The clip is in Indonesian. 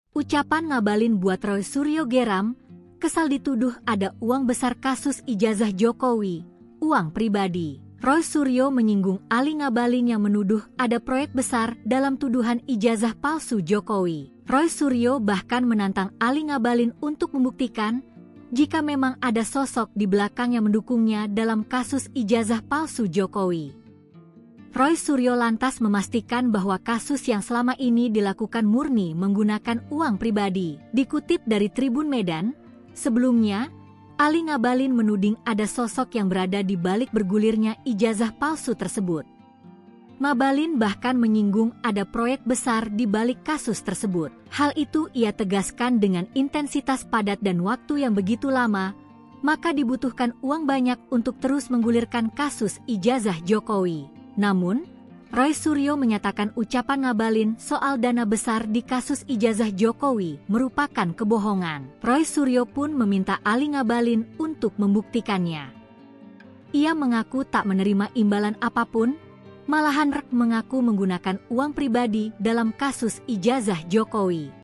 Ucapan Ngabalin buat Roy Suryo geram, kesal dituduh ada uang besar kasus ijazah Jokowi, uang pribadi. Roy Suryo menyinggung Ali Ngabalin yang menuduh ada proyek besar dalam tuduhan ijazah palsu Jokowi. Roy Suryo bahkan menantang Ali Ngabalin untuk membuktikan jika memang ada sosok di belakang yang mendukungnya dalam kasus ijazah palsu Jokowi. Roy Suryo lantas memastikan bahwa kasus yang selama ini dilakukan murni menggunakan uang pribadi. Dikutip dari Tribun Medan, sebelumnya, Ali Ngabalin menuding ada sosok yang berada di balik bergulirnya ijazah palsu tersebut. Ngabalin bahkan menyinggung ada proyek besar di balik kasus tersebut. Hal itu ia tegaskan dengan intensitas padat dan waktu yang begitu lama, maka dibutuhkan uang banyak untuk terus menggulirkan kasus ijazah Jokowi. Namun, Roy Suryo menyatakan ucapan Ngabalin soal dana besar di kasus ijazah Jokowi merupakan kebohongan. Roy Suryo pun meminta Ali Ngabalin untuk membuktikannya. Ia mengaku tak menerima imbalan apapun, malahan mengaku menggunakan uang pribadi dalam kasus ijazah Jokowi.